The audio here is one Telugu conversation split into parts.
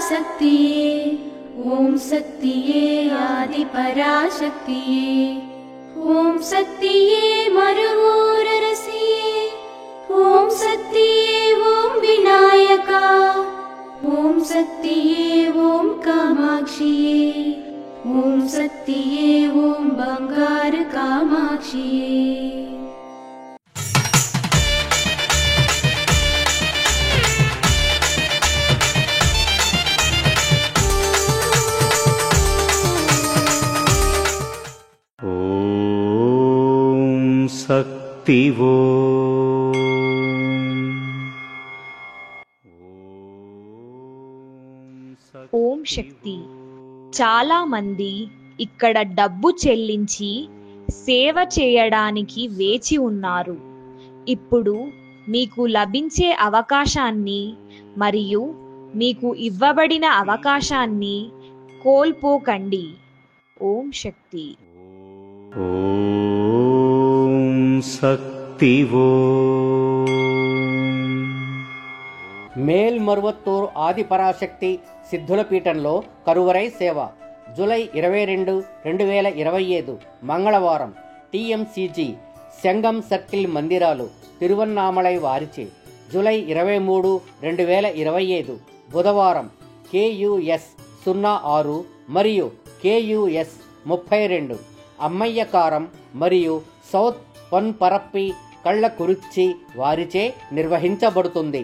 पराशक्तिये ओम शक्तिये आदि पराशक्तिये ओम शक्तिये मरुवोररसिये ओम शक्तिये ओम विनायका ओम शक्तिये ओम कामाक्षिये ओम शक्तिये ओम बंगार कामाक्षिये। శక్తివో ఓం శక్తి. చాలా మంది ఇక్కడ డబ్బు చెల్లించి సేవ చేయడానికి వేచి ఉన్నారు. ఇప్పుడు మీకు లభించే అవకాశాన్ని మరియు మీకు ఇవ్వబడిన అవకాశాన్ని కోల్పోకండి. ఓం శక్తి. శక్తివో. మేల్మరువత్తూరు ఆదిపరాశక్తి సిద్ధుల పీఠంలో కరువరై సేవ జూలై 22, 2025 మంగళవారం TMCG సంగం సర్కిల్ మందిరాలు తిరువన్నామలై వారిచే. జూలై 23, 2025 బుధవారం KUS 06 మరియు KUS 32 అమ్మయ్యకారం మరియు సౌత్ పొన్పరప్పి కళ్ళకురిచ్చి వారిచే నిర్వహించబడుతుంది.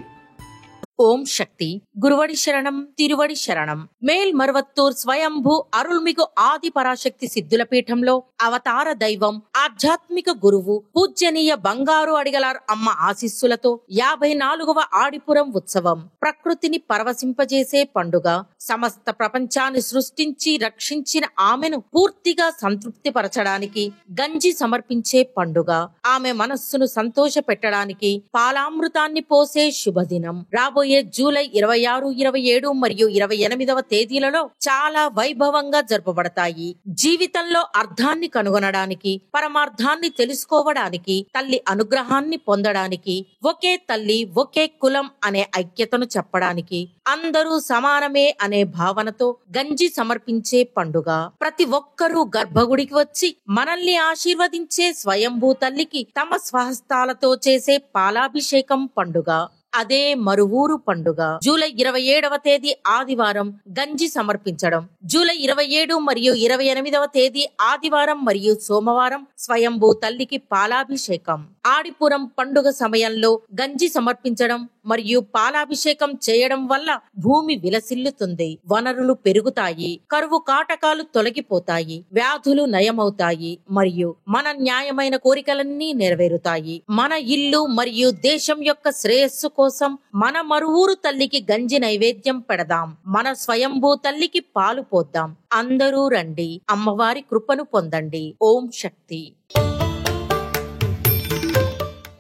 ఓం శక్తి. గురువడి శరణం, తిరువడి శరణం. మేల్మరువత్తూర్ స్వయంభూ అరుள்మిగు ఆది పరాశక్తి సిద్ధుల పీఠంలో అవతార దైవం, ఆధ్యాత్మిక గురువు పూజ్యనీయ బంగారు అడిగలార్ అమ్మ ఆశీస్సులతో 54వ ఆడిపురం ఉత్సవం ప్రకృతిని పరవశింపజేసే పండుగ. సమస్త ప్రపంచాన్ని సృష్టించి రక్షించిన ఆమెను పూర్తిగా సంతృప్తి పరచడానికి గంజి సమర్పించే పండుగ. ఆమె మనస్సును సంతోష పెట్టడానికి పాలామృతాన్ని పోసే శుభదినం. రాబోయే జూలై 26, 27 మరియు 28వ తేదీలలో చాలా వైభవంగా జరుపబడతాయి. జీవితంలో అర్థాన్ని కనుగొనడానికి, పరమార్థాన్ని తెలుసుకోవడానికి, తల్లి అనుగ్రహాన్ని పొందడానికి, ఒకే తల్లి ఒకే కులం అనే ఐక్యతను చెప్పడానికి, అందరూ సమానమే అనే భావనతో గంజి సమర్పించే పండుగ. ప్రతి ఒక్కరూ గర్భగుడికి వచ్చి మనల్ని ఆశీర్వదించే స్వయంభూ తల్లికి తమ స్వహస్తాలతో చేసే పాలాభిషేకం పండుగ. అదే మరువూరు పండుగ. జూలై 27వ తేదీ ఆదివారం గంజి సమర్పించడం. జూలై 27 మరియు 28వ తేదీ ఆదివారం మరియు సోమవారం స్వయంభూ తల్లికి పాలాభిషేకం. ఆడిపురం పండుగ సమయంలో గంజి సమర్పించడం మరియు పాలాభిషేకం చేయడం వల్ల భూమి విలసిల్లుతుంది, వనరులు పెరుగుతాయి, కరువు కాటకాలు తొలగిపోతాయి, వ్యాధులు నయమవుతాయి మరియు మన న్యాయమైన కోరికలన్నీ నెరవేరుతాయి. మన ఇల్లు మరియు దేశం యొక్క శ్రేయస్సు కోసం మన మరువూరు తల్లికి గంజి నైవేద్యం పెడదాం. మన స్వయంభూ తల్లికి పాలు పోద్దాం. అందరూ రండి, అమ్మవారి కృపను పొందండి. ఓం శక్తి.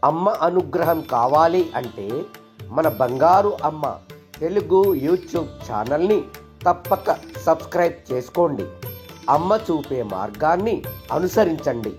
అమ్మ అనుగ్రహం కావాలి అంటే మన బంగారు అమ్మ తెలుగు యూట్యూబ్ ఛానల్ని తప్పక సబ్స్క్రైబ్ చేసుకోండి. అమ్మ చూపే మార్గాన్ని అనుసరించండి.